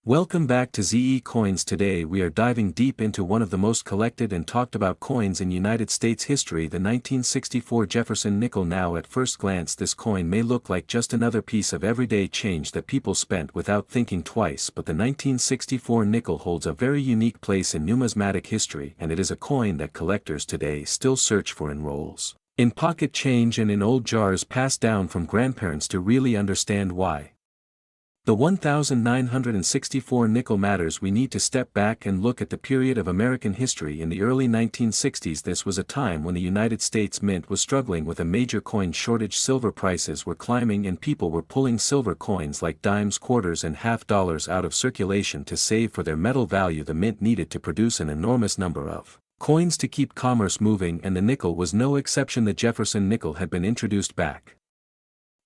Welcome back to ZE Coins. Today we are diving deep into one of the most collected and talked about coins in United States history, the 1964 Jefferson nickel. Now at first glance this coin may look like just another piece of everyday change that people spent without thinking twice, but the 1964 nickel holds a very unique place in numismatic history, and it is a coin that collectors today still search for in rolls, in pocket change and in old jars passed down from grandparents to really understand why. The 1964 nickel matters. We need to step back and look at the period of American history in the early 1960s. This was a time when the United States Mint was struggling with a major coin shortage. Silver prices were climbing and people were pulling silver coins like dimes, quarters and half dollars out of circulation to save for their metal value. The mint needed to produce an enormous number of coins to keep commerce moving, and the nickel was no exception. The Jefferson nickel had been introduced back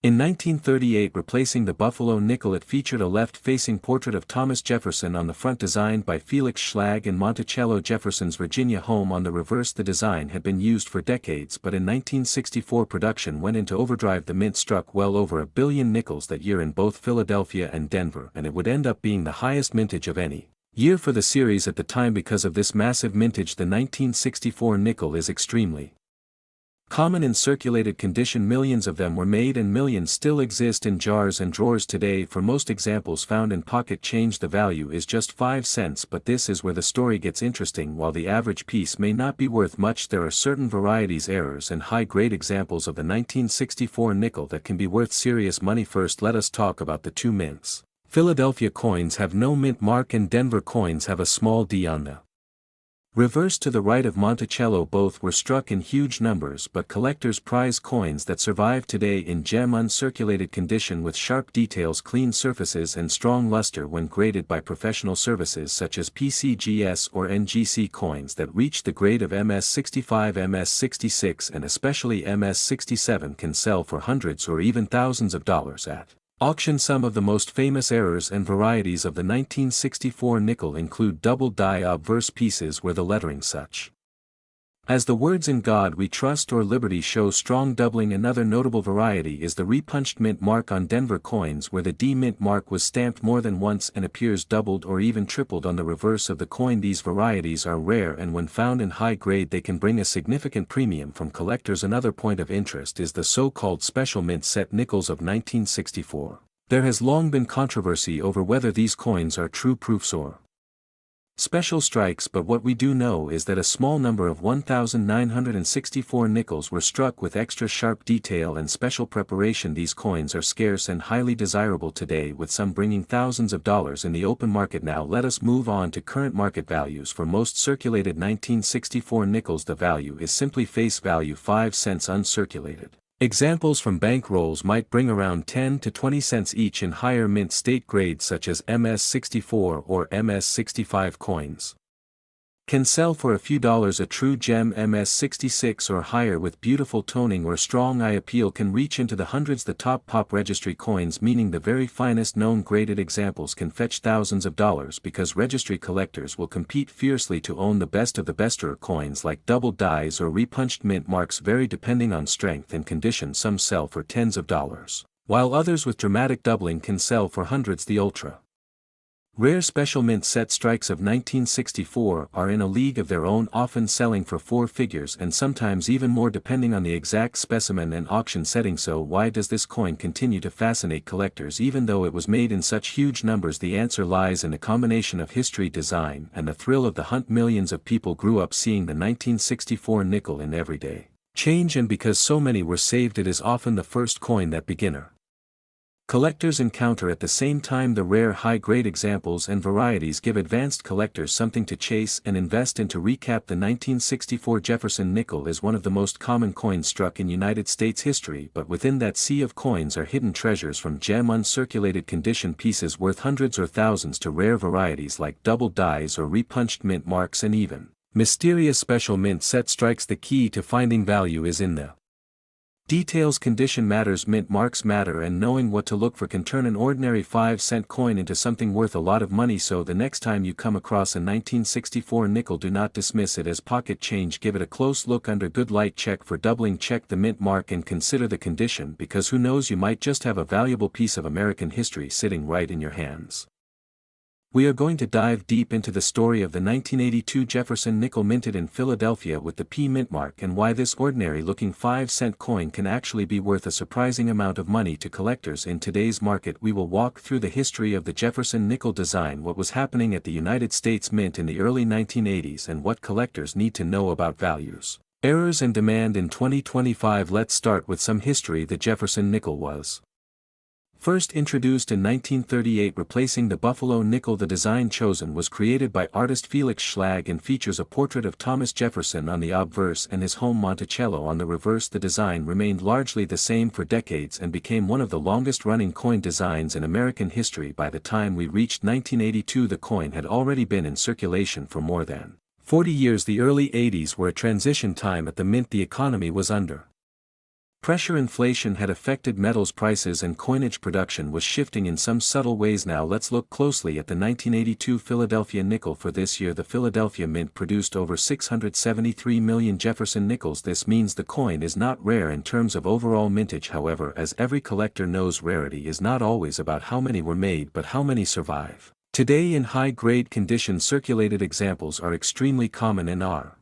in 1938, replacing the Buffalo nickel. It featured a left-facing portrait of Thomas Jefferson on the front, designed by Felix Schlag in Monticello Jefferson's Virginia home. On the reverse, the design had been used for decades, but in 1964 production went into overdrive. The mint struck well over 1 billion nickels that year in both Philadelphia and Denver, and it would end up being the highest mintage of any year for the series at the time. Because of this massive mintage, the 1964 nickel is extremely common in circulated condition. Millions of them were made and millions still exist in jars and drawers today. For most examples found in pocket change, the value is just 5 cents, but this is where the story gets interesting. While the average piece may not be worth much, there are certain varieties, errors and high-grade examples of the 1964 nickel that can be worth serious money. First, let us talk about the two mints. Philadelphia coins have no mint mark and Denver coins have a small D on the reverse. To the right of Monticello, both were struck in huge numbers, but collectors prize coins that survive today in gem uncirculated condition with sharp details, clean surfaces and strong luster when graded by professional services such as PCGS or NGC. Coins that reach the grade of MS65, MS66 and especially MS67 can sell for hundreds or even thousands of dollars at auction. Some of the most famous errors and varieties of the 1964 nickel include double die obverse pieces where the lettering such as the words "In God We Trust" or "Liberty" show strong doubling. Another notable variety is the repunched mint mark on Denver coins, where the D mint mark was stamped more than once and appears doubled or even tripled on the reverse of the coin. These varieties are rare, and when found in high grade they can bring a significant premium from collectors. Another point of interest is the so-called special mint set nickels of 1964. There has long been controversy over whether these coins are true proofs or special strikes, but what we do know is that a small number of 1964 nickels were struck with extra sharp detail and special preparation. These coins are scarce and highly desirable today, with some bringing thousands of dollars in the open market. Now let us move on to current market values for most circulated 1964 nickels. The value is simply face value, 5 cents uncirculated. Examples from bank rolls might bring around 10 to 20 cents each. In higher mint state grades such as MS64 or MS65, coins can sell for a few dollars. A true gem MS66 or higher with beautiful toning or strong eye appeal can reach into the hundreds. The top pop registry coins, meaning the very finest known graded examples, can fetch thousands of dollars because registry collectors will compete fiercely to own the best of the bester. Coins like double dies or repunched mint marks vary depending on strength and condition. Some sell for tens of dollars, while others with dramatic doubling can sell for hundreds. The ultra rare special mint set strikes of 1964 are in a league of their own, often selling for 4 figures and sometimes even more depending on the exact specimen and auction setting. So why does this coin continue to fascinate collectors even though it was made in such huge numbers? The answer lies in a combination of history, design and the thrill of the hunt. Millions of people grew up seeing the 1964 nickel in everyday change, and because so many were saved, it is often the first coin that beginner collectors encounter. At the same time, the rare high-grade examples and varieties give advanced collectors something to chase and invest in. To recap, the 1964 Jefferson nickel is one of the most common coins struck in United States history, but within that sea of coins are hidden treasures, from gem uncirculated condition pieces worth hundreds or thousands to rare varieties like double dies or repunched mint marks and even mysterious special mint set strikes. The key to finding value is in the details. Condition matters, mint marks matter, and knowing what to look for can turn an ordinary 5-cent coin into something worth a lot of money. So the next time you come across a 1964 nickel, do not dismiss it as pocket change. Give it a close look under good light, check for doubling, check the mint mark and consider the condition, because who knows, you might just have a valuable piece of American history sitting right in your hands. We are going to dive deep into the story of the 1982 Jefferson nickel minted in Philadelphia with the P mint mark and why this ordinary-looking 5-cent coin can actually be worth a surprising amount of money to collectors in today's market. We will walk through the history of the Jefferson nickel design, what was happening at the United States Mint in the early 1980s, and what collectors need to know about values, errors and demand in 2025. Let's start with some history. The Jefferson nickel was first introduced in 1938, replacing the Buffalo nickel. The design chosen was created by artist Felix Schlag and features a portrait of Thomas Jefferson on the obverse and his home Monticello on the reverse. The design remained largely the same for decades and became one of the longest-running coin designs in American history. By the time we reached 1982, the coin had already been in circulation for more than 40 years. The early 80s were a transition time at the mint. The economy was under pressure. Inflation had affected metals prices and coinage production was shifting in some subtle ways. Now let's look closely at the 1982 Philadelphia nickel. For this year, the Philadelphia Mint produced over 673 million Jefferson nickels. This means the coin is not rare in terms of overall mintage. However, as every collector knows, rarity is not always about how many were made but how many survive. Today, in high-grade condition, circulated examples are extremely common and are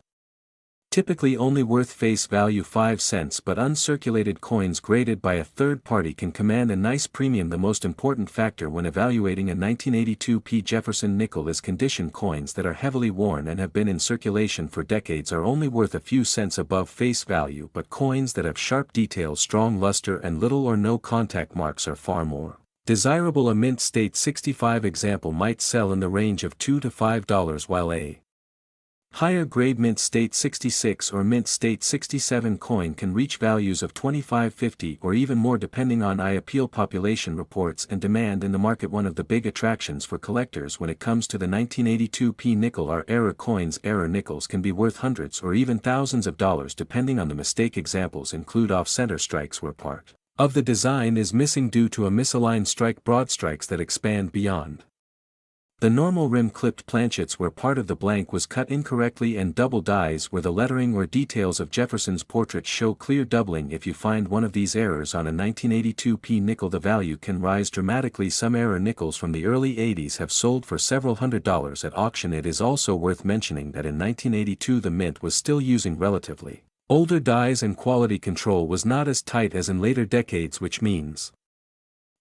typically only worth face value 5 cents, but uncirculated coins graded by a third party can command a nice premium. The most important factor when evaluating a 1982 P Jefferson nickel is condition. Coins that are heavily worn and have been in circulation for decades are only worth a few cents above face value, but coins that have sharp details, strong luster and little or no contact marks are far more desirable. A mint state 65 example might sell in the range of $2 to $5, while a higher grade mint state 66 or mint state 67 coin can reach values of $25, $50 or even more depending on appeal. Population reports and demand in the market. One of the big attractions for collectors when it comes to the 1982 P nickel are error coins. Error nickels can be worth hundreds or even thousands of dollars depending on the mistake. Examples include off-center strikes where part of the design is missing due to a misaligned strike, broad strikes that expand beyond the normal rim, clipped planchets where part of the blank was cut incorrectly, and double dies where the lettering or details of Jefferson's portrait show clear doubling. If you find one of these errors on a 1982 P nickel, the value can rise dramatically. Some error nickels from the early 80s have sold for several $100s at auction. It is also worth mentioning that in 1982 the mint was still using relatively older dies and quality control was not as tight as in later decades, which means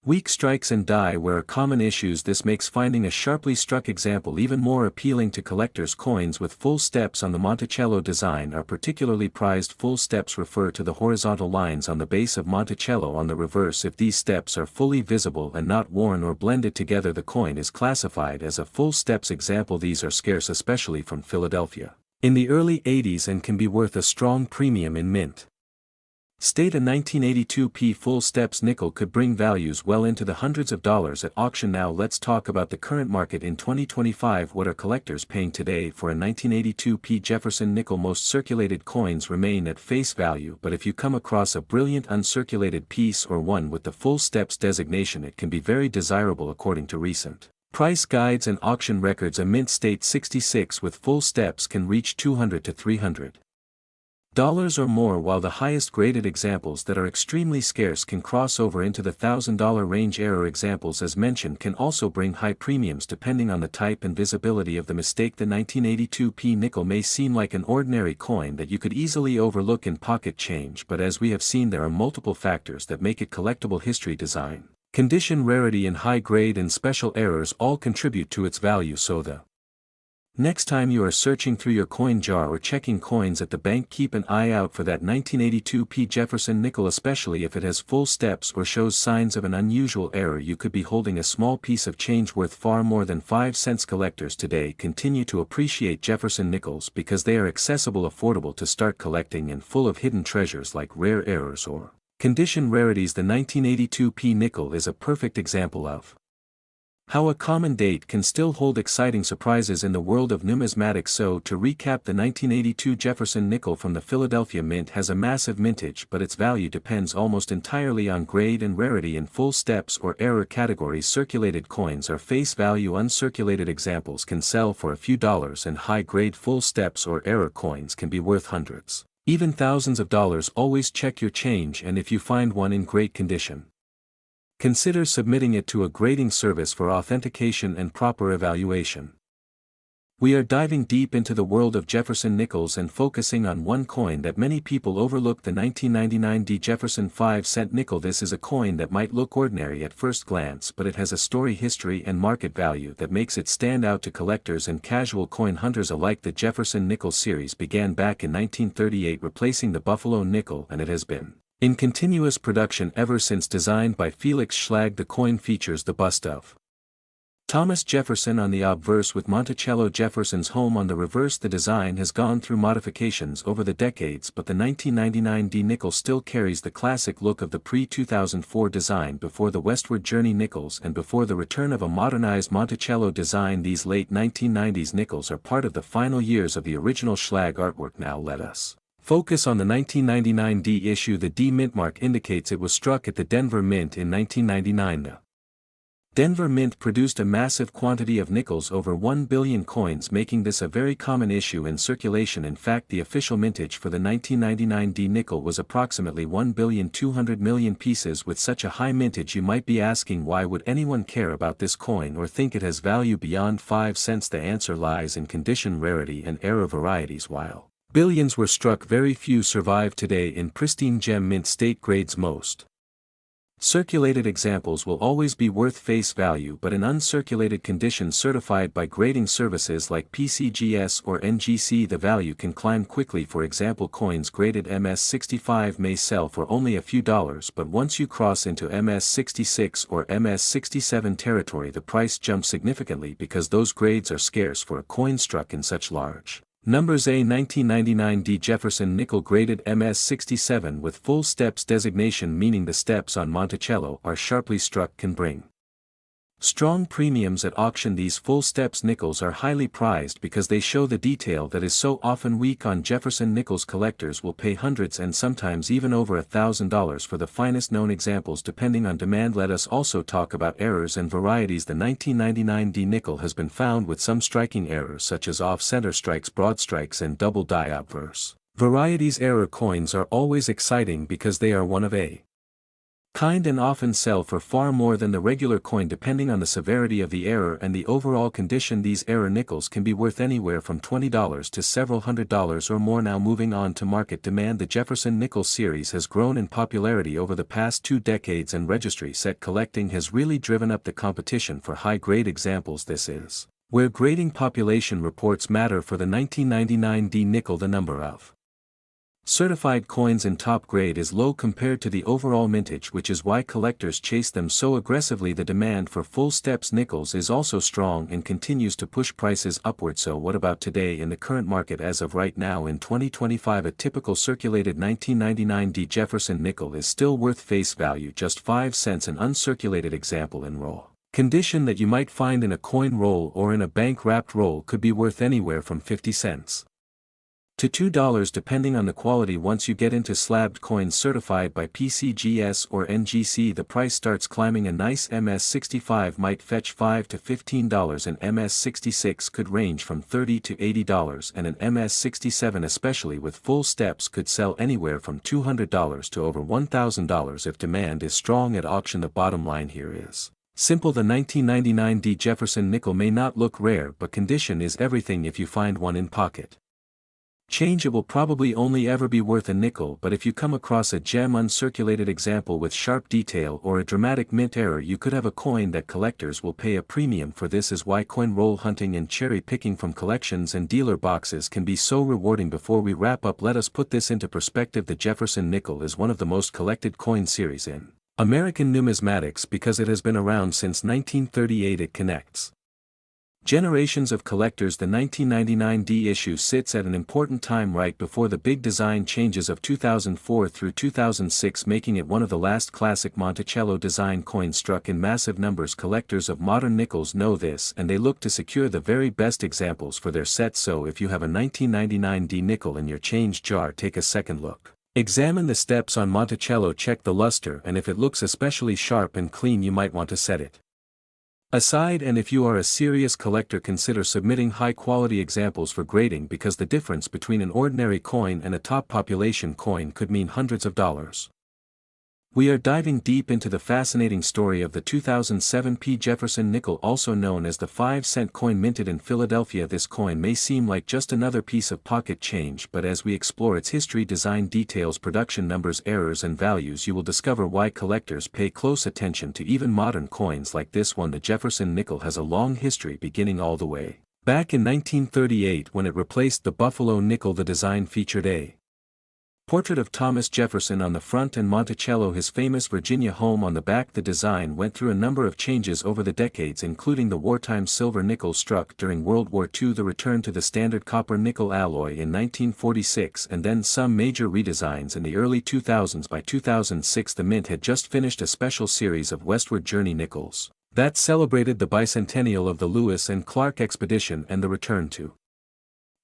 weak strikes and die were common issues. This makes finding a sharply struck example even more appealing to collectors. Coins with full steps on the Monticello design are particularly prized. Full steps refer to the horizontal lines on the base of Monticello on the reverse. If these steps are fully visible and not worn or blended together, the coin is classified as a full steps example. These are scarce, especially from Philadelphia in the early 80s, and can be worth a strong premium in mint state. A 1982 P full steps nickel could bring values well into the hundreds of dollars at auction. Now let's talk about the current market in 2025. What are collectors paying today for a 1982 P Jefferson nickel? Most circulated coins remain at face value, but if you come across a brilliant uncirculated piece or one with the full steps designation, it can be very desirable. According to recent price guides and auction records, a mint state 66 with full steps can reach $200 to $300 or more, while the highest graded examples that are extremely scarce can cross over into the $1,000 range. Error examples, as mentioned, can also bring high premiums depending on the type and visibility of the mistake. The 1982 P nickel may seem like an ordinary coin that you could easily overlook in pocket change, but as we have seen, there are multiple factors that make it collectible. History, design, condition, rarity and high grade and special errors all contribute to its value. So the next time you are searching through your coin jar or checking coins at the bank, keep an eye out for that 1982 P Jefferson nickel, especially if it has full steps or shows signs of an unusual error. You could be holding a small piece of change worth far more than 5 cents. Collectors today continue to appreciate Jefferson nickels because they are accessible, affordable to start collecting, and full of hidden treasures like rare errors or condition rarities. The 1982 P nickel is a perfect example of how a common date can still hold exciting surprises in the world of numismatics. So to recap, the 1982 Jefferson nickel from the Philadelphia Mint has a massive mintage, but its value depends almost entirely on grade and rarity. In full steps or error categories, circulated coins are face value. Uncirculated examples can sell for a few dollars, and high-grade full steps or error coins can be worth hundreds, even thousands of dollars. Always check your change, and if you find one in great condition, Consider submitting it to a grading service for authentication and proper evaluation. We are diving deep into the world of Jefferson nickels and focusing on one coin that many people overlook, the 1999 D Jefferson 5-cent nickel. This is a coin that might look ordinary at first glance, but it has a story, history and market value that makes it stand out to collectors and casual coin hunters alike. The Jefferson nickel series began back in 1938, replacing the Buffalo nickel, and it has been in continuous production ever since. Designed by Felix Schlag, the coin features the bust of Thomas Jefferson on the obverse with Monticello Jefferson's home on the reverse. The design has gone through modifications over the decades, but the 1999 D nickel still carries the classic look of the pre-2004 design before the westward journey nickels and before the return of a modernized Monticello design. These late 1990s nickels are part of the final years of the original Schlag artwork. Now let us focus on the 1999 D issue. The D mint mark indicates it was struck at the Denver Mint in 1999. The Denver Mint produced a massive quantity of nickels, over 1 billion coins, making this a very common issue in circulation. In fact, the official mintage for the 1999 D nickel was approximately 1,200,000,000 pieces. With such a high mintage, you might be asking, why would anyone care about this coin or think it has value beyond 5 cents? The answer lies in condition, rarity and era varieties. While billions were struck, very few survive today in pristine gem mint state. Grades: most circulated examples will always be worth face value, but in uncirculated condition certified by grading services like PCGS or NGC, the value can climb quickly. For example, coins graded MS65 may sell for only a few dollars, but once you cross into MS66 or MS67 territory, the price jumps significantly because those grades are scarce for a coin struck in such large numbers. A 1999 D Jefferson nickel graded MS67 with full steps designation, meaning the steps on Monticello are sharply struck, can bring strong premiums at auction. These full steps nickels are highly prized because they show the detail that is so often weak on Jefferson nickels. Collectors will pay hundreds and sometimes even over $1,000 for the finest known examples, depending on demand. Let us also talk about errors and varieties. The 1999 D nickel has been found with some striking errors such as off-center strikes, broad strikes and double die obverse varieties. Error coins are always exciting because they are one of a kind and often sell for far more than the regular coin, depending on the severity of the error and the overall condition. These error nickels can be worth anywhere from $20 to several $100s or more. Now moving on to market demand. The Jefferson nickel series has grown in popularity over the past 2 decades, and registry set collecting has really driven up the competition for high-grade examples. This is where grading population reports matter. For the 1999 D nickel, the number of certified coins in top grade is low compared to the overall mintage, which is why collectors chase them so aggressively. The demand for full steps nickels is also strong and continues to push prices upward. So what about today in the current market? As of right now in 2025, a typical circulated 1999 D Jefferson nickel is still worth face value just 5 cents. An uncirculated example in raw condition that you might find in a coin roll or in a bank wrapped roll could be worth anywhere from 50 cents to $2 depending on the quality. Once you get into slabbed coins certified by PCGS or NGC, the price starts climbing. A nice MS65 might fetch $5 to $15, and MS66 could range from $30 to $80, and an MS67, especially with full steps, could sell anywhere from $200 to over $1,000 if demand is strong at auction. The bottom line here is simple. The 1999 D Jefferson nickel may not look rare, but condition is everything. If you find one in pocket change, it will probably only ever be worth a nickel, but if you come across a gem uncirculated example with sharp detail or a dramatic mint error, you could have a coin that collectors will pay a premium for. This is why coin roll hunting and cherry picking from collections and dealer boxes can be so rewarding. Before we wrap up, let us put this into perspective. The Jefferson nickel is one of the most collected coin series in American numismatics because it has been around since 1938. It connects generations of collectors. The 1999 D issue sits at an important time right before the big design changes of 2004 through 2006, making it one of the last classic Monticello design coins struck in massive numbers. Collectors of modern nickels know this, and they look to secure the very best examples for their sets. So if you have a 1999 D nickel in your change jar, take a second look. Examine the steps on Monticello, check the luster, and if it looks especially sharp and clean, you might want to set it aside. And if you are a serious collector, consider submitting high-quality examples for grading, because the difference between an ordinary coin and a top population coin could mean hundreds of dollars. We are diving deep into the fascinating story of the 2007 P. Jefferson nickel, also known as the 5-cent coin minted in Philadelphia. This coin may seem like just another piece of pocket change, but as we explore its history, design details, production numbers, errors and values, you will discover why collectors pay close attention to even modern coins like this one. The Jefferson nickel has a long history, beginning all the way back in 1938 when it replaced the Buffalo nickel. The design featured a portrait of Thomas Jefferson on the front and Monticello, his famous Virginia home, on the back. The design went through a number of changes over the decades, including the wartime silver nickel struck during World War II, the return to the standard copper-nickel alloy in 1946, and then some major redesigns in the early 2000s. By 2006, the Mint had just finished a special series of Westward Journey nickels that celebrated the bicentennial of the Lewis and Clark expedition, and the return to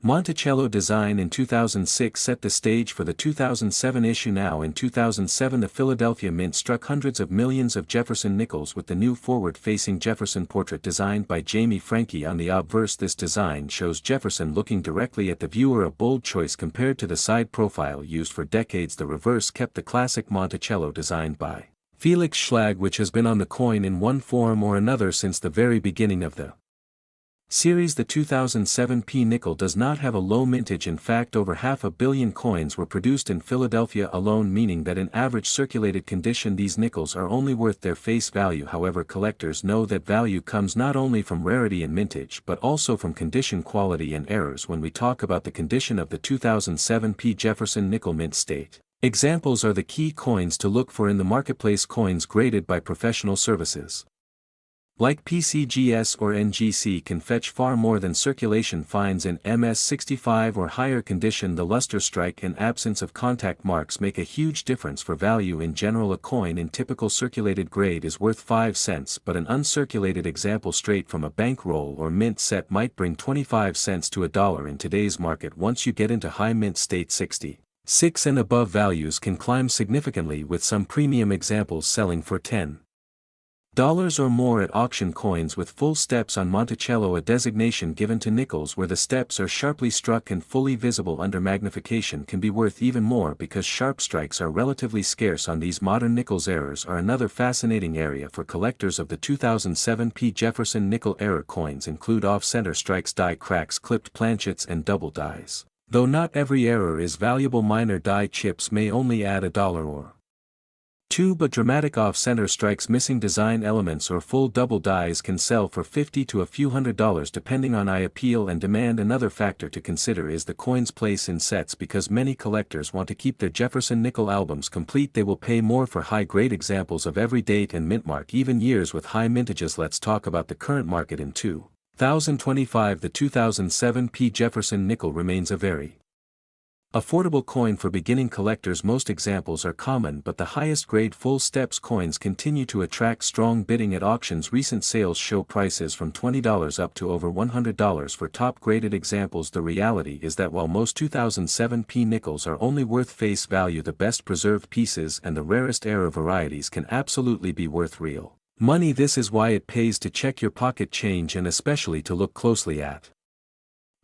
Monticello design in 2006 set the stage for the 2007 issue. Now in 2007, the Philadelphia Mint struck hundreds of millions of Jefferson nickels with the new forward-facing Jefferson portrait designed by Jamie Franke on the obverse. This design shows Jefferson looking directly at the viewer, a bold choice compared to the side profile used for decades. The reverse kept the classic Monticello designed by Felix Schlag, which has been on the coin in one form or another since the very beginning of the series. The 2007 P nickel does not have a low mintage. In fact, over 500 million coins were produced in Philadelphia alone, meaning that in average circulated condition these nickels are only worth their face value. However, collectors know that value comes not only from rarity and mintage but also from condition, quality and errors. When we talk about the condition of the 2007 P Jefferson nickel mint state examples are the key coins to look for in the marketplace. Coins graded by professional services like PCGS or NGC can fetch far more than circulation fines in MS65 or higher condition. The luster strike and absence of contact marks make a huge difference for value. In general, a coin in typical circulated grade is worth 5 cents, but an uncirculated example straight from a bank roll or mint set might bring 25 cents to $1 in today's market. Once you get into high mint state 66 and above, values can climb significantly, with some premium examples selling for $10 or more at auction. Coins with full steps on Monticello, a designation given to nickels where the steps are sharply struck and fully visible under magnification, can be worth even more because sharp strikes are relatively scarce on these modern nickels. Errors are another fascinating area for collectors of the 2007 P Jefferson nickel. Error coins include off-center strikes, die cracks, clipped planchets and double dies. Though not every error is valuable, minor die chips may only add $1 or $2, but dramatic off-center strikes, missing design elements or full double dies can sell for $50 to a few $100 depending on eye appeal and demand. Another factor to consider is the coin's place in sets. Because many collectors want to keep their Jefferson nickel albums complete, they will pay more for high-grade examples of every date and mint mark, even years with high mintages. Let's talk about the current market. In 2025, the 2007 P Jefferson nickel remains a very affordable coin for beginning collectors. Most examples are common, but the highest grade full steps coins continue to attract strong bidding at auctions. Recent sales show prices from $20 up to over $100 for top graded examples. The reality is that while most 2007 P nickels are only worth face value, the best preserved pieces and the rarest error varieties can absolutely be worth real money. This is why it pays to check your pocket change and especially to look closely at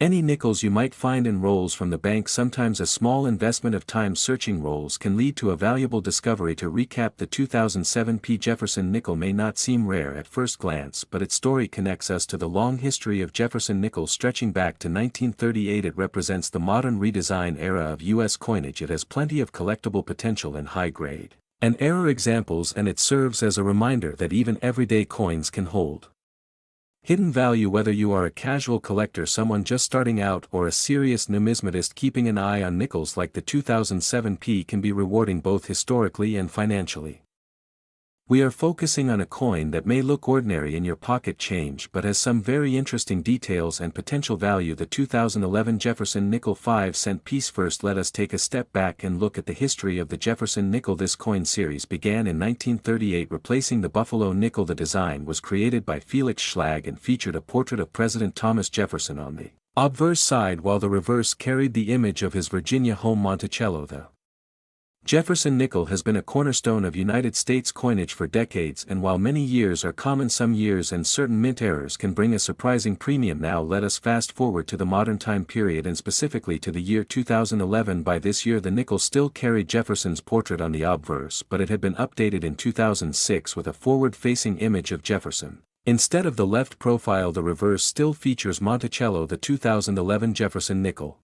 any nickels you might find in rolls from the bank. Sometimes a small investment of time searching rolls can lead to a valuable discovery. To recap, the 2007 P Jefferson nickel may not seem rare at first glance, but its story connects us to the long history of Jefferson nickels stretching back to 1938. It represents the modern redesign era of U.S. coinage. It has plenty of collectible potential and high grade and error examples, and it serves as a reminder that even everyday coins can hold hidden value. Whether you are a casual collector, someone just starting out, or a serious numismatist, keeping an eye on nickels like the 2007 P can be rewarding both historically and financially. We are focusing on a coin that may look ordinary in your pocket change but has some very interesting details and potential value: the 2011 Jefferson nickel 5-cent piece. First, let us take a step back and look at the history of the Jefferson nickel. This coin series began in 1938, replacing the Buffalo nickel. The design was created by Felix Schlag and featured a portrait of President Thomas Jefferson on the obverse side, while the reverse carried the image of his Virginia home Monticello. The Jefferson nickel has been a cornerstone of United States coinage for decades, and while many years are common, some years and certain mint errors can bring a surprising premium. Now let us fast forward to the modern time period, and specifically to the year 2011. By this year the nickel still carried Jefferson's portrait on the obverse, but it had been updated in 2006 with a forward-facing image of Jefferson. Instead of the left profile, the reverse still features Monticello. The 2011 Jefferson nickel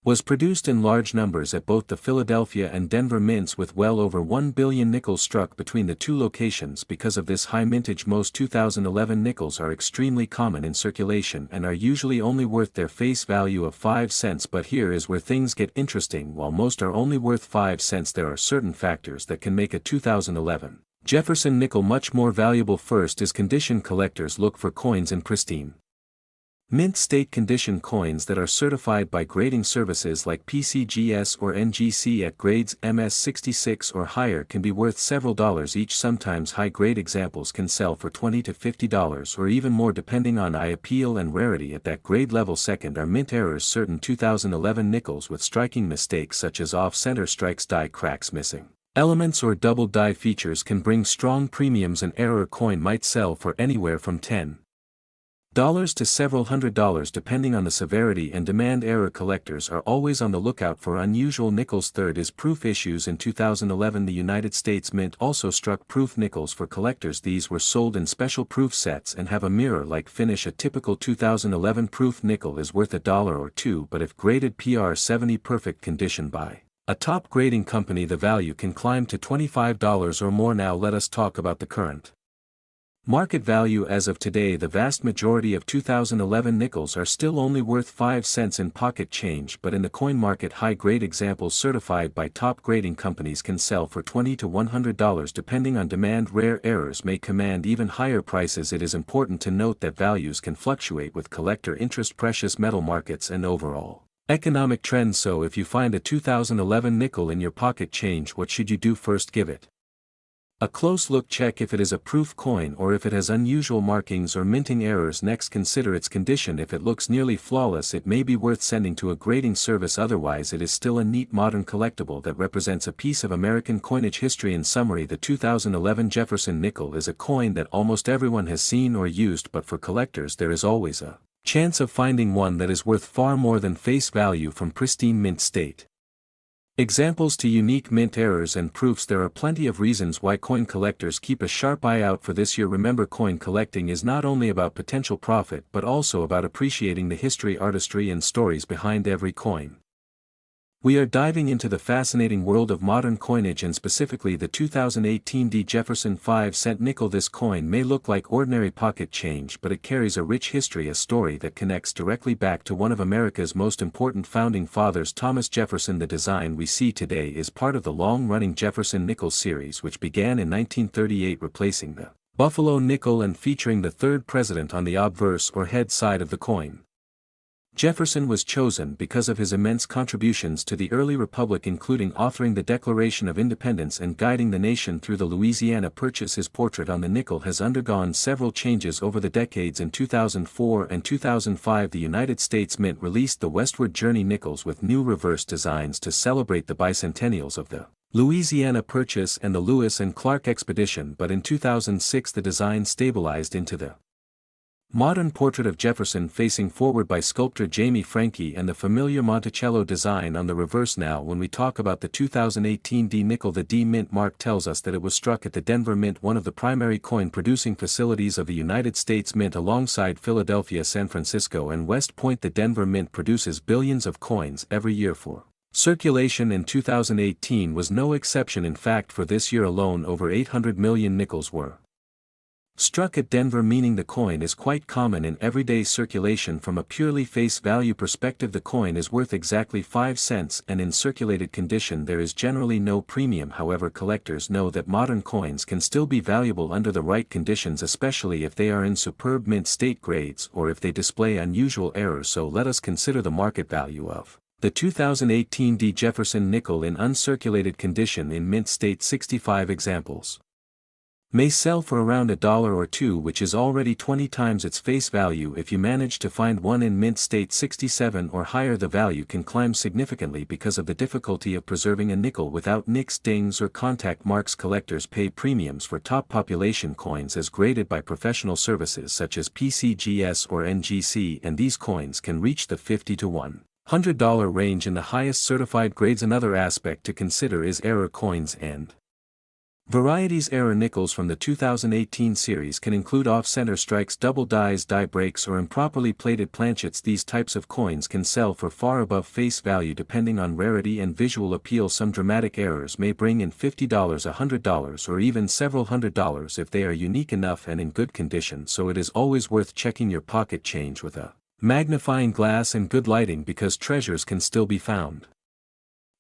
was produced in large numbers at both the Philadelphia and Denver mints, with well over 1 billion nickels struck between the two locations. Because of this high mintage, most 2011 nickels are extremely common in circulation and are usually only worth their face value of 5 cents. But here is where things get interesting. While most are only worth 5 cents, there are certain factors that can make a 2011 Jefferson nickel much more valuable. First is condition. Collectors look for coins in pristine mint state condition. Coins that are certified by grading services like PCGS or NGC at grades MS66 or higher can be worth several dollars each. Sometimes high-grade examples can sell for $20 to $50 or even more depending on eye appeal and rarity at that grade level. Second are mint errors. Certain 2011 nickels with striking mistakes such as off-center strikes, die cracks, missing elements or double die features can bring strong premiums. An error coin might sell for anywhere from $10 to several $100 depending on the severity and demand. Error collectors are always on the lookout for unusual nickels. Third is proof issues. In 2011 the United States Mint also struck proof nickels for collectors. These were sold in special proof sets and have a mirror-like finish. A typical 2011 proof nickel is worth $1 or $2, but if graded PR 70 perfect condition by a top grading company, the value can climb to $25 or more. Now let us talk about the current market value. As of today, the vast majority of 2011 nickels are still only worth 5 cents in pocket change, but in the coin market high-grade examples certified by top grading companies can sell for $20 to $100 depending on demand. Rare errors may command even higher prices. It is important to note that values can fluctuate with collector interest, precious metal markets, and overall economic trends. So if you find a 2011 nickel in your pocket change, what should you do? First, give it a close look. Check if it is a proof coin or if it has unusual markings or minting errors. Next, consider its condition. If it looks nearly flawless, it may be worth sending to a grading service. Otherwise, it is still a neat modern collectible that represents a piece of American coinage history. In summary, the 2011 Jefferson nickel is a coin that almost everyone has seen or used, but for collectors there is always a chance of finding one that is worth far more than face value from pristine mint state. Examples to unique mint errors and proofs. There are plenty of reasons why coin collectors keep a sharp eye out for this year. Remember, coin collecting is not only about potential profit but also about appreciating the history, artistry, and stories behind every coin. We are diving into the fascinating world of modern coinage, and specifically the 2018 D. Jefferson 5-cent nickel. This coin may look like ordinary pocket change, but it carries a rich history, a story that connects directly back to one of America's most important founding fathers, Thomas Jefferson. The design we see today is part of the long-running Jefferson nickel series, which began in 1938, replacing the Buffalo nickel and featuring the third president on the obverse or head side of the coin. Jefferson was chosen because of his immense contributions to the early republic, including authoring the Declaration of Independence and guiding the nation through the Louisiana Purchase. His portrait on the nickel has undergone several changes over the decades. In 2004 and 2005, the United States Mint released the Westward Journey nickels with new reverse designs to celebrate the bicentennials of the Louisiana Purchase and the Lewis and Clark Expedition, but in 2006 the design stabilized into the modern portrait of Jefferson facing forward by sculptor Jamie Franke and the familiar Monticello design on the reverse. Now when we talk about the 2018 D nickel, the D mint mark tells us that it was struck at the Denver Mint, one of the primary coin producing facilities of the United States Mint alongside Philadelphia, San Francisco, and West Point. The Denver Mint produces billions of coins every year for circulation, and 2018 was no exception. In fact, for this year alone over 800 million nickels were struck at Denver, meaning the coin is quite common in everyday circulation. From a purely face value perspective, the coin is worth exactly 5 cents, and in circulated condition there is generally no premium. However, collectors know that modern coins can still be valuable under the right conditions, especially if they are in superb mint state grades or if they display unusual errors. So let us consider the market value of the 2018 D. Jefferson nickel in uncirculated condition in mint state. 65 examples. may sell for around $1 or $2, which is already 20 times its face value. If you manage to find one in mint state 67 or higher, the value can climb significantly because of the difficulty of preserving a nickel without nicks, dings or contact marks. Collectors pay premiums for top population coins as graded by professional services such as PCGS or NGC, and these coins can reach the $50 to $100 range in the highest certified grades. Another aspect to consider is error coins and varieties. Error nickels from the 2018 series can include off-center strikes, double dies, die breaks or improperly plated planchets. These types of coins can sell for far above face value depending on rarity and visual appeal. Some dramatic errors may bring in $50, $100 or even several $100s if they are unique enough and in good condition, so it is always worth checking your pocket change with a magnifying glass and good lighting, because treasures can still be found.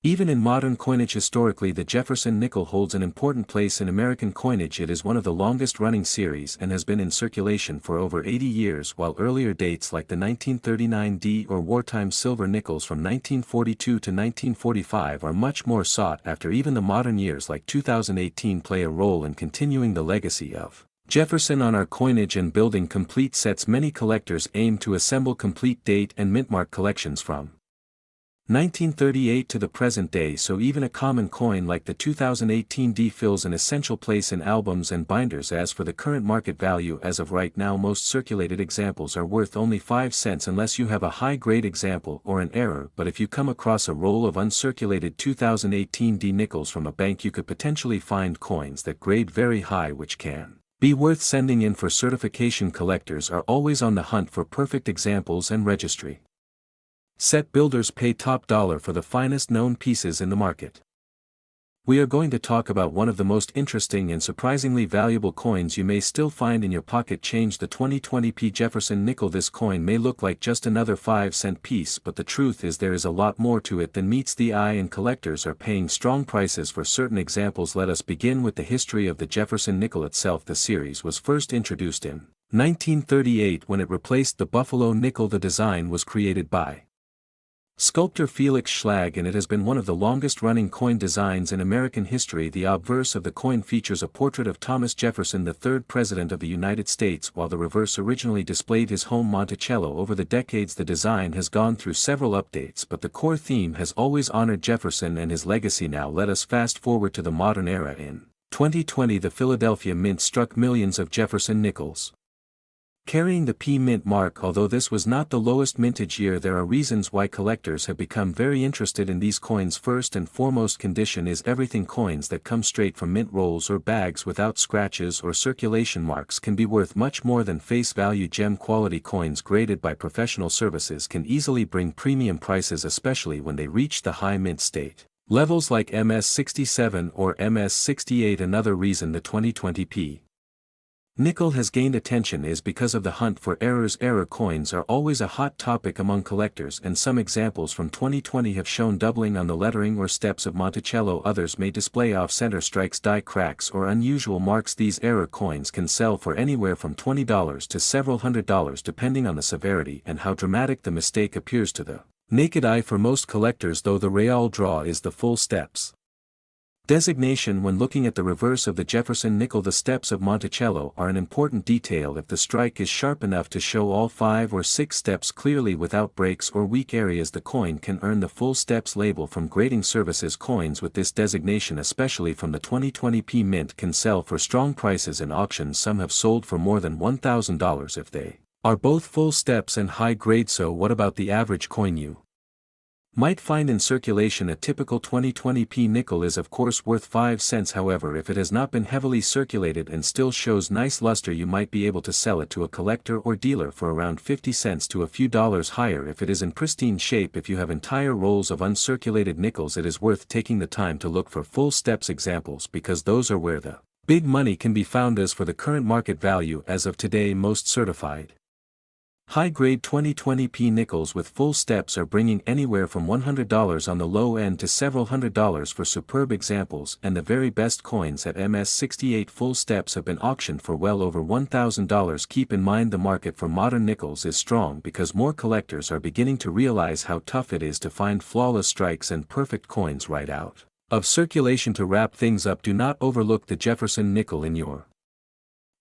Even in modern coinage, historically the Jefferson nickel holds an important place in American coinage. It is one of the longest-running series and has been in circulation for over 80 years, while earlier dates like the 1939 D or wartime silver nickels from 1942 to 1945 are much more sought after. Even the modern years like 2018 play a role in continuing the legacy of Jefferson on our coinage and building complete sets. Many collectors aim to assemble complete date and mintmark collections from 1938 to the present day, so even a common coin like the 2018 D fills an essential place in albums and binders. As for the current market value, as of right now most circulated examples are worth only 5 cents unless you have a high-grade example or an error, but if you come across a roll of uncirculated 2018 D nickels from a bank, you could potentially find coins that grade very high, which can be worth sending in for certification. Collectors are always on the hunt for perfect examples and registry set builders pay top dollar for the finest known pieces in the market. We are going to talk about one of the most interesting and surprisingly valuable coins you may still find in your pocket change, the 2020 P Jefferson nickel. This coin may look like just another 5-cent piece, but the truth is there is a lot more to it than meets the eye, and collectors are paying strong prices for certain examples. Let us begin with the history of the Jefferson nickel itself. The series was first introduced in 1938 when it replaced the Buffalo nickel. The design was created by sculptor Felix Schlag, and it has been one of the longest-running coin designs in American history. The obverse of the coin features a portrait of Thomas Jefferson, the third President of the United States, while the reverse originally displayed his home Monticello. Over the decades the design has gone through several updates, but the core theme has always honored Jefferson and his legacy. Now let us fast forward to the modern era. In 2020 the Philadelphia Mint struck millions of Jefferson nickels, carrying the P Mint mark. Although this was not the lowest mintage year, there are reasons why collectors have become very interested in these coins. First and foremost, condition is everything. Coins that come straight from mint rolls or bags without scratches or circulation marks can be worth much more than face value. Gem quality coins graded by professional services can easily bring premium prices, especially when they reach the high mint state levels like MS67 or MS68. Another reason the 2020 P nickel has gained attention is because of the hunt for errors. Error coins are always a hot topic among collectors, and some examples from 2020 have shown doubling on the lettering or steps of Monticello. Others may display off-center strikes, die cracks or unusual marks. These error coins can sell for anywhere from $20 to several $100s depending on the severity and how dramatic the mistake appears to the naked eye. For most collectors though, the real draw is the full steps designation. When looking at the reverse of the Jefferson nickel, the steps of Monticello are an important detail. If the strike is sharp enough to show all 5 or 6 steps clearly without breaks or weak areas, the coin can earn the full steps label from grading services. Coins with this designation, especially from the 2020 P Mint, can sell for strong prices in auctions. Some have sold for more than $1,000 if they are both full steps and high grade. So what about the average coin you might find in circulation? A typical 2020 P nickel is of course worth 5 cents. However, if it has not been heavily circulated and still shows nice luster, you might be able to sell it to a collector or dealer for around 50 cents to a few dollars higher if it is in pristine shape. If you have entire rolls of uncirculated nickels, it is worth taking the time to look for full steps examples, because those are where the big money can be found. As for the current market value as of today, most certified high-grade 2020 P nickels with full steps are bringing anywhere from $100 on the low end to several $100s for superb examples, and the very best coins at MS68 full steps have been auctioned for well over $1,000. Keep in mind the market for modern nickels is strong because more collectors are beginning to realize how tough it is to find flawless strikes and perfect coins right out of circulation. To wrap things up, do not overlook the Jefferson nickel in your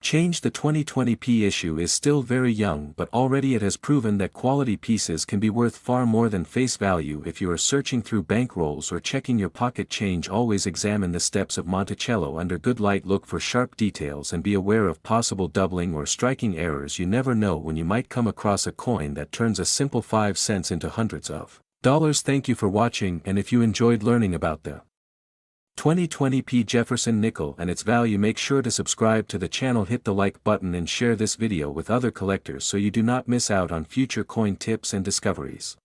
Change. The 2020p issue is still very young, but already it has proven that quality pieces can be worth far more than face value. If you are searching through bankrolls or checking your pocket change, always examine the steps of Monticello under good light. Look for sharp details and be aware of possible doubling or striking errors. You never know when you might come across a coin that turns a simple 5 cents into hundreds of dollars. Thank you for watching, and if you enjoyed learning about the 2020p Jefferson nickel and its value, make sure to subscribe to the channel, hit the like button and share this video with other collectors so you do not miss out on future coin tips and discoveries.